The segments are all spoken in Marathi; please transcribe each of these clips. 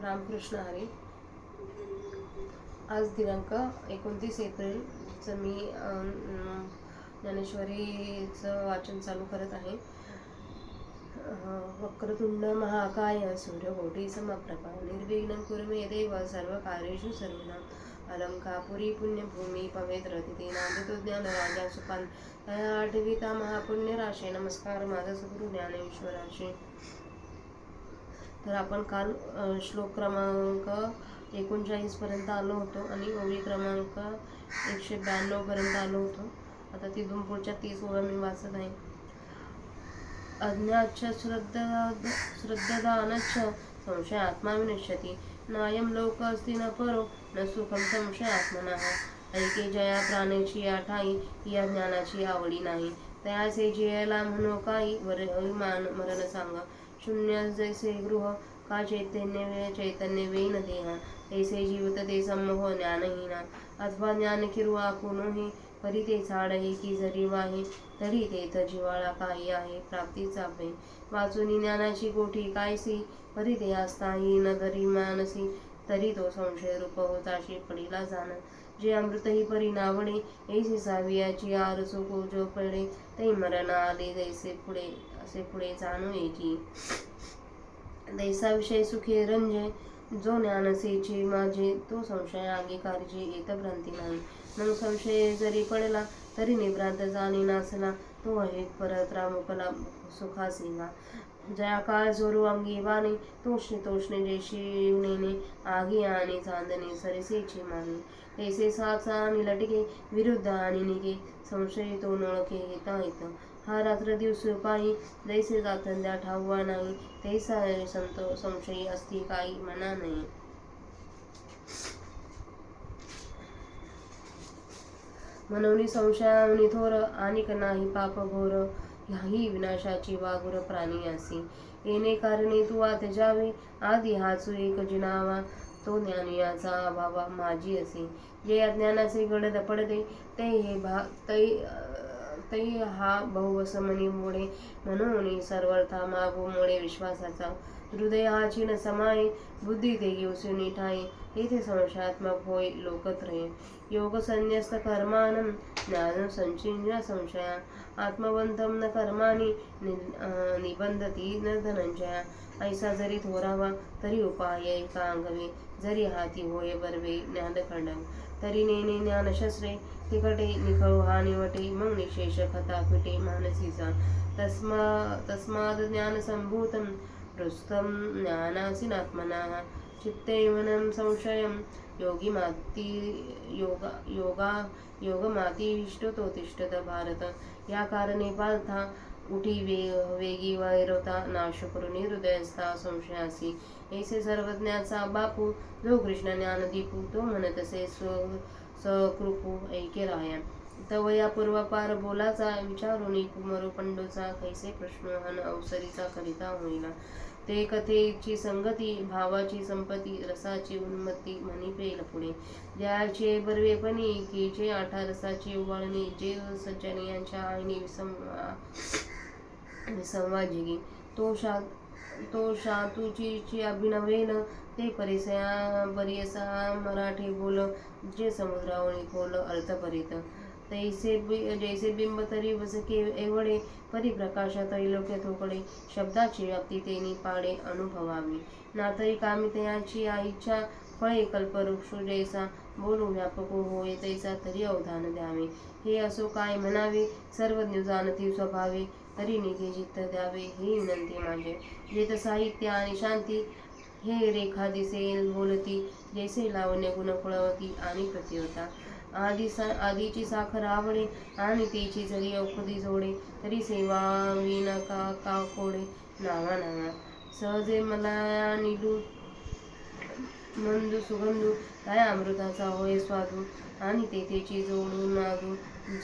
रामकृष्ण हरी. आज दिनांक 29 एप्रिलचं मी ज्ञानेश्वरीचं वाचन चालू करत आहे. वक्रतुंड महाकाय सूर्यकोटी समप्रभा निर्विघ्नं कुरु मे देव सर्वकार्येषु सर्वदा. अलंकापुरी पुण्यभूमी पवित्र तिथे नांदितो ज्ञान राजा सुपान तया आठविता महापुण्य राशे. नमस्कार माझा सद्गुरु ज्ञानेश्वराशी. तर आपण काल श्लोक क्रमांक 39 पर्यंत आलो होतो आणि ओळी क्रमांक 192 पर्यंत आलो होतो. आता तिथून पुढच्या 30 ओळी मी वाचत आहे. अज्ञाच्च श्रद्धादानच्च संशय आत्मा विनश्यति नायं लोक अस्ति न परो न सुखम संशयात्मनः. ऐके जया प्राण्याची या ठाई या ज्ञानाची आवडी नाही. तयाचे जियाला म्हणो काही अभिमान मरण सांगा. शून्य जैसे गृह का चैतन्य वेन देहा तैसे जीवत ते समोह ज्ञानहीना. अथवा ज्ञान किरू आकुनोही परी ते झाड आहे की जरी वाहे तरी तेथ जिवाळा काही आहे प्राप्तीचा भय. वाचून ज्ञानाची गोठी कायसी परी ते असताही न धरी मानसी तरी तो संशय रूप होताशी पडीला जाण. जे अमृत ही परी नावडे ऐसे सावियाची आर चोको जो पडे तै मरण आले जैसे पुढे जाणू येची. दैसा विषय सुखे रंजे जो ज्ञानसेचे माझे तो संशय अंगीकारचे येत भ्रांती नाही. मग संशय जरी पडला तरी निभ्रांत जाणे नासला तो आहे परत्रा मुकला सुखासीना. ज्या काळ जोरू अंगी वाणे तोषणे जैशी नेणे आगी आणि चांदणे सरिसेची माने. तैसे साचा आणि लटके विरुद्ध आणि निगे संशय तो नोळखे येता येत. हा रात्र दिवस पायी जैसे जातंद्या ठाऊवा नाही तैसा संशयी असती काही मना नाही. मनोनी संशयावनी थोर आणिक नाही पाप घोर ह्याही विनाशाची वाघुर प्राणी असी. येणे कारणे तू आत जावे आधी हाचू एक जिनावा तो ज्ञानी याचा अभावा माझी असे. जे अज्ञानाचे गडद पडते तै हा बहुवसमनी मोडे म्हणून सर्वथा मागू मोडे विश्वासाचा. हृदय हाची न समाये बुद्धी ते घेऊसुनी ठाये तेथे संशयात्मक होय लोकत्रये. योग संन्यस्त कर्मानं ज्ञान संचिन्य संशया आत्मवंतं न कर्माणी निबंधती न धनंजया. ऐसा जरी थोरावा तरी उपाय एकांगवे जरी हाती होय बर्वे ज्ञानखंडव. तरी नेणे ज्ञानशस्त्रे तिकटे निखळू हा निवटे मग निशेष खता पिटे मानसीचा. तस्माद ज्ञानसंभूतं हृस्थं ज्ञानासीनात्मनः चित्तैवनं संशयं योगमातिष्ठतो तिष्ठत भारत. या कारणे पार्था उठी वेगी वैरवता नाश करून हृदयस्था संशयासी. ऐसे सर्वज्ञाचा बापू जो कृष्ण ज्ञान दीपू तो म्हणतसे सकृपू ऐके राया. तवया पूर्वपार बोलाचा विचारुनी कुमरो पंडोचा कैसे कृष्णोहन अवसरीचा करिता होईना. ते कथेची संगती भावाची संपत्ती रसाची उन्मत्ती म्हणी पेल पुढे. ज्याचे बर्वेपणी की जे आठा रसाची उवाळणी जे सज्जन यांच्या आईने विसंवाजिगी तो शातूची अभिनवेन ते परियसा मराठी बोल जे समुद्रावणी खोल अर्थपरित. जैसे बिंब तरी वसके एवढे परिप्रकाशा त्रैलोक्य थोकडे शब्दाची व्याप्ती तेनी पाडे अनुभवावी. नातरी कामितयाची इच्छा फळे कल्पवृक्ष जैसा बोलू व्यापको होय तैसा तरी अवधान द्यावे. हे असो काय म्हणावे सर्वज्ञ जाणती स्वभावे तरी निघे चित्त द्यावे ही विनंती माझे. जेत साहित्य आणि शांती हे रेखा दिसेल बोलती जैसे लावण्य गुण फळवती आणि प्रतिवता. आधीची साखर आवडे आणि तिची जरी औषधी जोडे तरी सेवा विन का कोडे नावा नावा. सहजे मला निलू मंदू सुगंधू काय अमृताचा होय स्वादू आणि तेथेची जोडून नादू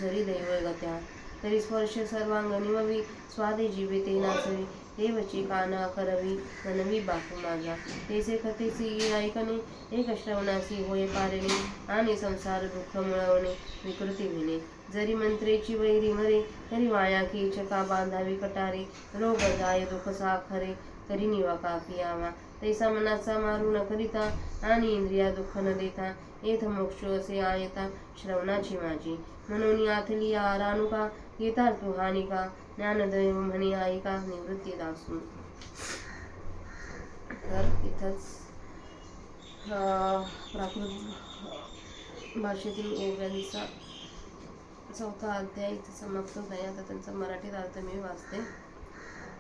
जरी दैवगत्या. तरी स्पर्श सर्वांग निववी स्वादे जीवे ते नाचवे देवची काना करवी मनवी बापू माझा. तेसे कथेची ऐकणे एक श्रवणासी होय पारणे आणि संसार दुःख मिळवणे विकृती विणे. जरी मंत्रेची वैरी मरे तरी वाया की चका बांधावी कटारे. रोग जाय दुःख साखरे तरी निवा कापी यावा तैसा मनाचा मारू न करिता आणि इंद्रिया दुःख न देता येथ मोक्ष असे आयता श्रवणाची माझी. म्हणून यातली आरानुका येतार्थ हानिका ज्ञानदैव म्हणे ऐका निवृत्ती दासू. तर इथंच प्राकृत भाषेतील ओव्यांचा 4था अध्याय इथे समाप्त होत आहे. आता त्यांचा मराठीत अर्थ मी वाचते,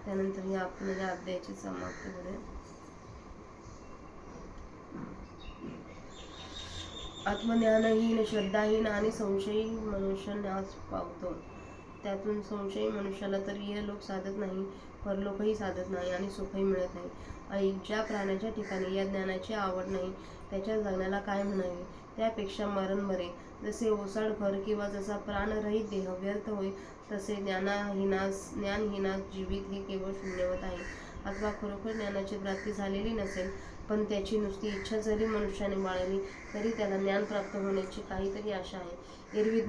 त्यानंतर आपण या अध्यायाची समाप्ती होईल. आत्मज्ञानहीन, श्रद्धाहीन आणि संशयी मनुष्य न्यास पावतो. त्यातून संशयी मनुष्याला तर इहलोक साधत नाही, परलोकही साधत नाही आणि सुखही मिळत नाही. ज्या प्राण्याच्या ठिकाणी या ज्ञानाची आवड नाही त्याच्या जगण्याला काय म्हणावे? त्यापेक्षा मरण बरे. जसे ओसाड घर किंवा जसा प्राणरहित देह व्यर्थ होय, तसे ज्ञानहीनास जीवित हे केवळ शून्यवत आहे. अथवा खरोखर ज्ञानाची प्राप्ती झालेली नसेल, पण त्याची नुसती इच्छा जरी मनुष्याने बाळगली तरी त्याला ज्ञान प्राप्त होण्याची काहीतरी आशा आहे. एरवी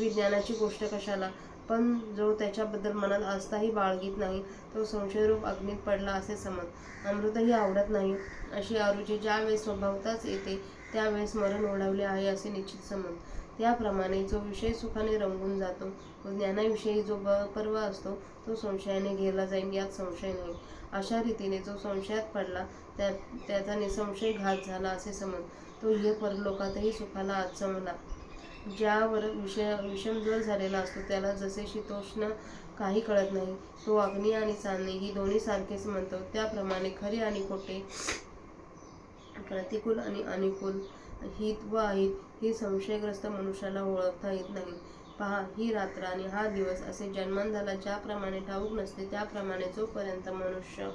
ज्ञानाची गोष्ट कशाला, पण जो त्याच्याबद्दल मनात आस्थाही बाळगीत नाही तो संशयरूप अग्नीत पडला असे समज. अमृतही आवडत नाही अशी अरुची ज्यावेळेस स्वभावताच येते त्यावेळेस मरण ओढावले आहे असे निश्चित समज. त्याप्रमाणे जो विषय सुखाने रंगून जातो व ज्ञानाविषयी जो बेपर्वा असतो तो संशयाने घेरला जाईल यात संशय नाही. अशा रीतीने जो संशयात पडला त्याचा निसंशय घात झाला असे समज. तो इह परलोकातही सुखाला आचमला. ज्यावर विषमज्वर झालेला असतो त्याला जसे शीतोष्ण काही कळत नाही, तो अग्नी आणि चांदणे ही दोन्ही सारखेच म्हणतो. त्याप्रमाणे खरे आणि खोटे, प्रतिकूल आणि अनुकूल, हित व अहित ही संशयग्रस्त मनुष्याला ओळखता येत नाही. पहा, ही रात्र आणि हा दिवस असे जन्मांधाला ज्याप्रमाणे ठाऊक नसते, त्याप्रमाणे जोपर्यंत मनुष्य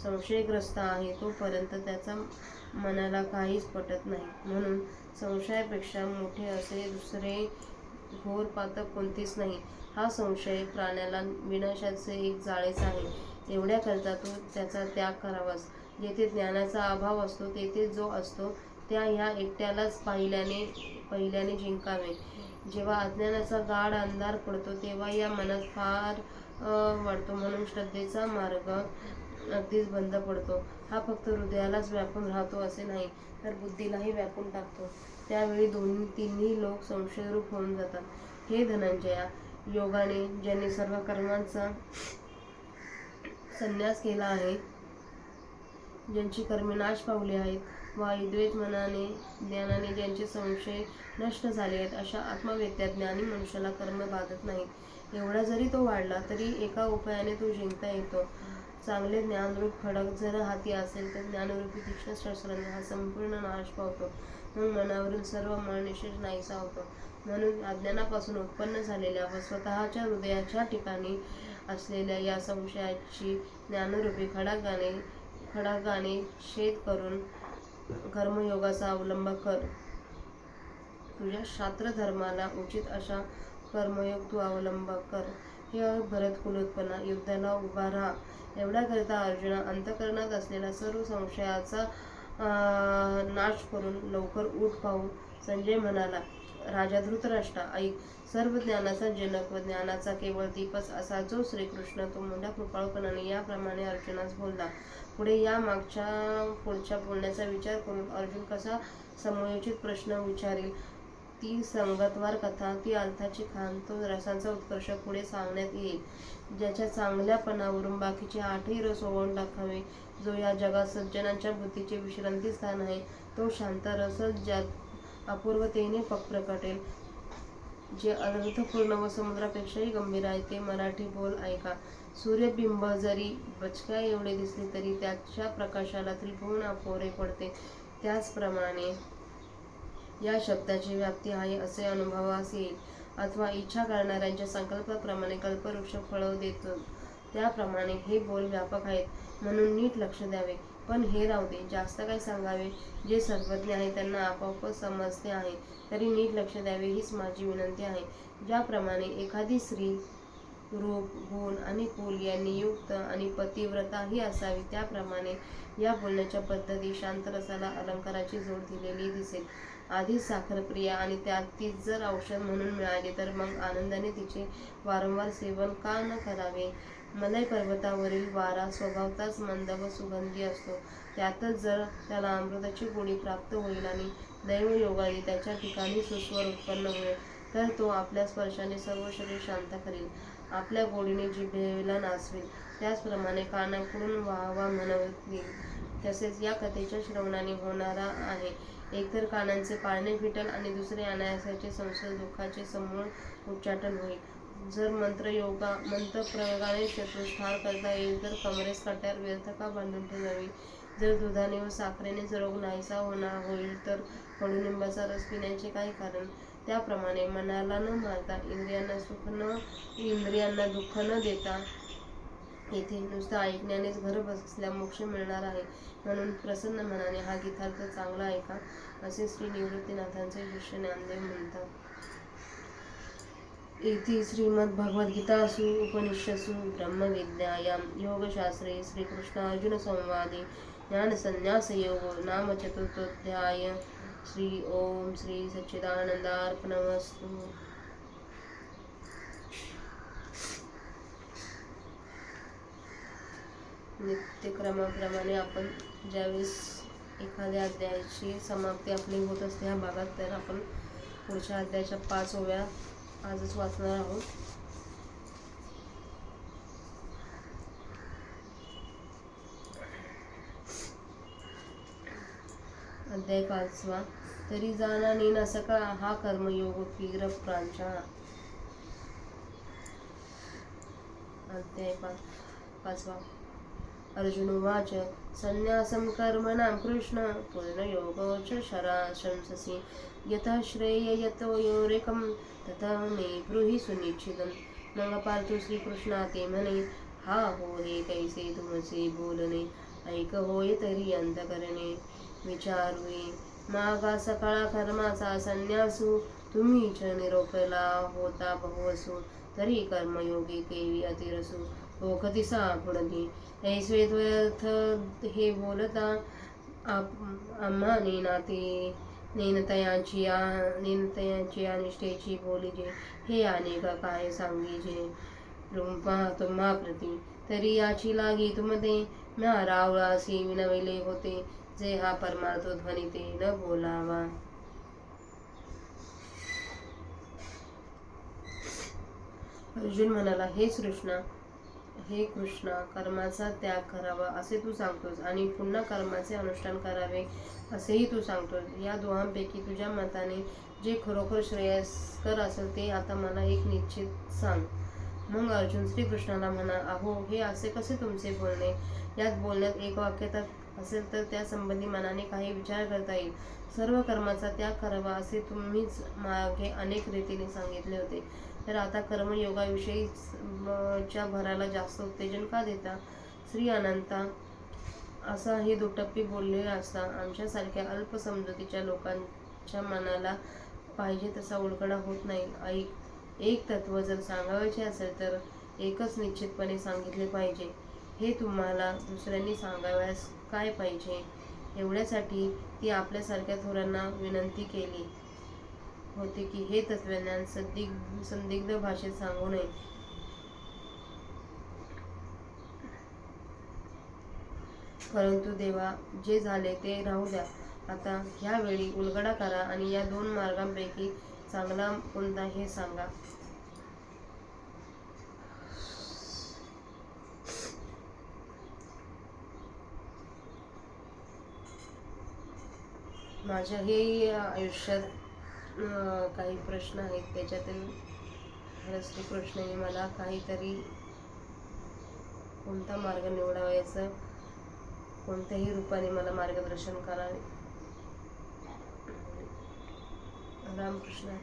संशयग्रस्त आहे तोपर्यंत त्याचा मनाला काहीच पटत नाही. म्हणून संशयापेक्षा मोठे असे दुसरे घोर पातक कोणतेच नाही. हा संशय प्राण्याला विनाशाचे एक जाळेच आहे. एवढ्याकरता तो त्याचा त्याग करावाच. जेथे ज्ञानाचा अभाव असतो तेथे जो असतो त्या ह्या एकट्यालाच पहिल्याने जिंकावे. जेव्हा अज्ञानाचा गाढ अंधार पडतो तेव्हा या मनात फार वाढतो, म्हणून श्रद्धेचा मार्ग अगदीच बंद पडतो. हा फक्त हृदयालाच व्यापून राहतो असे नाही, तर बुद्धीलाही व्यापून टाकतो. त्यावेळी तिन्ही लोक संशयरूप होऊन जातात. हे धनंजया, योगाने ज्यांनी सर्व कर्मांचा संन्यास केला आहे, ज्यांची कर्मे नाश पावली आहेत व अद्वैत ज्ञानाने ज्यांचे संशय नष्ट झाले आहेत, अशा आत्मवेत्या ज्ञानी मनुष्याला कर्म बाधत नाही. एवढा जरी तो वाढला तरी एका उपायाने तो जिंकता येतो. चांगले ज्ञानरूप खडक जर हाती असेल तर ज्ञानरूपी तीक्ष्ण शस्त्राने हा संपूर्ण नाश पावतो. मग मनावरील सर्व मळ निशेष नाहीसा होतो. म्हणून अज्ञानापासून उत्पन्न झालेल्या व स्वतःच्या हृदयाच्या ठिकाणी असलेल्या या संशयाची ज्ञानरूपी खड्गाने छेद करून कर्मयोगाचा अवलंब कर. तुझ्या शास्त्रधर्माला उचित अशा कर्मयोग तू अवलंब कर. हे भरतकुलोत्पन्ना, युद्धाला उभा राहा. एवढ्याकरिता अर्जुना, अंतःकरणात असलेला सर्व संशयाचा नाश करून लवकर उठ पाहू. संजय म्हणाला, राजा धृतराष्ट्रा, ऐक. सर्व ज्ञानाचा जनक व ज्ञानाचा केवळ दीपच असा जो श्रीकृष्ण तो मोठ्या कृपाळूपणाने याप्रमाणे अर्जुनास बोलला. पुढे या पुढच्या बोलण्याचा विचार करून अर्जुन कसा समयोचित प्रश्न विचारील ती संगतवार कथा, ती अर्थाची खाण, तो रसांचा उत्कर्ष पुढे सांगण्यात येईल. ज्याच्या चांगल्यापणावरून बाकीचे 8ही रस ओवाळून टाकावे, जो या जगात सज्जनांच्या बुद्धीचे विश्रांती स्थान आहे, तो शांत रसच ज्यात अपूर्वतेने प्रकटेल, जे अनर्थपूर्ण व समुद्रापेक्षाही गंभीर आहे, ते मराठी बोल ऐका. सूर्यबिंब जरी बचक्या एवढे दिसले तरी त्याच्या प्रकाशाला त्रिभुवन अपुरे पडते. त्याचप्रमाणे या शब्दाची व्याप्ती आहे असे अनुभवास येईल. अथवा इच्छा करणाऱ्यांच्या संकल्पाप्रमाणे कल्पवृक्ष फळ देतो त्याप्रमाणे हे बोल व्यापक आहेत, म्हणून नीट लक्ष द्यावे. पण हे राहू दे, जास्त काय सांगावे. जे सर्वज्ञ आहे त्यांना आपोआपच समजते आहे, तरी नीट लक्ष द्यावे हीच माझी विनंती आहे. ज्याप्रमाणे एखादी स्त्री रूप, गुण आणि कुल यांनी युक्त आणि पतिव्रताही असावी, त्याप्रमाणे या बोलण्याच्या पद्धती शांतरसाला अलंकाराची जोड दिलेली दिसेल. आधीच साखरप्रिया आणि त्यात तीच जर औषध म्हणून मिळाली तर मग आनंदाने तिचे वारंवार सेवन का न करावे. मलय पर्वतावरील वारा स्वभावताच मंद व सुगंधी असतो. त्यातच जर त्याला अमृताची गोडी प्राप्त होईल आणि दैवयोगाने त्याच्या ठिकाणी सुस्वर उत्पन्न होईल, तर तो आपल्या स्पर्शाने सर्व शरीर शांत करील, आपल्या गोडीने जिभेला नाचवेल. त्याचप्रमाणे कानाकडून वाह वाह म्हणत येईल. तसेच या कथेच्या श्रवणाने होणारा आहे. एकतर कानांचे पाळणे फिटेल आणि दुसरे अनायासाचे संसार दुःखाचे समूळ उच्चाटन होईल. जर मंत्रप्रयोगाने शत्रूस ठार करता येईल, तर कमरेस कट्यार व्यर्थ का बांधून ठेवावी? जर दुधाने व साखरेने रोग नाहीसा होईल, तर कडुलिंबाचा रस पिण्याचे काय कारण? त्याप्रमाणे मनाला न मारता, इंद्रियांना दुःख न देता येथे नुसतं ऐकण्यानेच घर बसल्या मोक्ष मिळणार आहे. म्हणून प्रसन्न मनाने हा गीतार्थ चांगला ऐका, असे श्री निवृत्तीनाथांचे शिष्य ज्ञानदेव म्हणतात. इति श्रीमद्भगवद्गीतासु उपनिषत्सु ब्रह्मविद्यायां योगशास्त्रे श्रीकृष्णार्जुनसंवादे ज्ञानसंन्यासयोगो नाम चतुर्थोऽध्यायः. श्री ओम श्री सच्चिदानंदार्पणमस्तु. नित्यक्रमाप्रमाणे आपण ज्यावेळेस एखाद्या अध्यायाची समाप्ती आपली होत असते ह्या भागात, तर आपण पुढच्या अध्यायाच्या 5 ओव्या आजच वाचणार आहोत. अध्याय 5. तरी जाणानी न सकळा हा कर्मयोग पीर प्रांचा. अध्याय 5. अर्जुन उवाच संन्यासं कर्मणां कृष्ण पूर्णयोगो च शंससि यतः श्रेययतोयोरेकं तथा मे ब्रूहि सुनिश्चितं. मग पार्थो श्रीकृष्णा ते म्हणे, हा हो हे कैसे तुमचे बोलणे, ऐक होय तरी अंतकरणे. विचारुये मागा सकाळा कर्माचा संन्यासू, तुम्हीच निरोपला होता बहुवसू. तरी कर्मयोगी केवी अतिरसू, ओखतिसा पुढती. ऐसे द्व्यर्थ हे बोलता आम्हा नेनतयाची निष्ठेची बोलिजे. हे अनेक काय सांगिजे तुम्हा प्रती. तरी याची लागी तुमते, म्या रावळासी विनविले होते. जे हा परमार्थ ध्वनिते न बोलावा. अर्जुन म्हणाला, हे कृष्णा, कर्माचा त्याग करावा असे तू सांगतोस आणि पुन्हा कर्माचे अनुष्ठान करावे असेही तू सांगतोस. या दोहांपैकी तुझ्या मताने जे खरोखर श्रेयस्कर असेल ते आता मला एक निश्चित सांग. मग अर्जुन श्रीकृष्णाला म्हणा, अहो हे असे कसे तुमचे बोलणे? यात बोलण्यात एक वाक्यता असेल तर त्या संबंधी मनाने काही विचार करता येईल. सर्व कर्माचा त्याग करावा असे तुम्हीच मागे अनेक रीतीने सांगितले होते, तर आता कर्मयोगाविषयी च्या भराला जास्त उत्तेजन का देता? श्री अनंता, असा हे दुटप्पी बोललेला असता आमच्यासारख्या अल्प समजुतीच्या लोकांच्या मनाला पाहिजे तसा उलगडा होत नाही. ऐक, एक तत्व जर सांगायचे असेल तर एकच निश्चितपणे सांगितले पाहिजे. हे तुम्हाला दुसऱ्यांनी सांगावयास काय पाहिजे? एवढ्यासाठी ती आपल्यासारख्या थोरांना विनंती केली होती की हे तत्वज्ञान संदिग्ध भाषेत सांगू नये. परंतु देवा, जे झाले ते राहू द्या. आता ह्या वेळी उलगडा करा आणि या 2 मार्गांपैकी चांगला कोणता हे सांगा. माझ्याही आयुष्यात काही प्रश्न आहेत, त्याच्यातील श्रीकृष्णाने मला काहीतरी कोणता मार्ग निवडावा याचं कोणत्याही रूपाने मला मार्गदर्शन करावे. रामकृष्ण.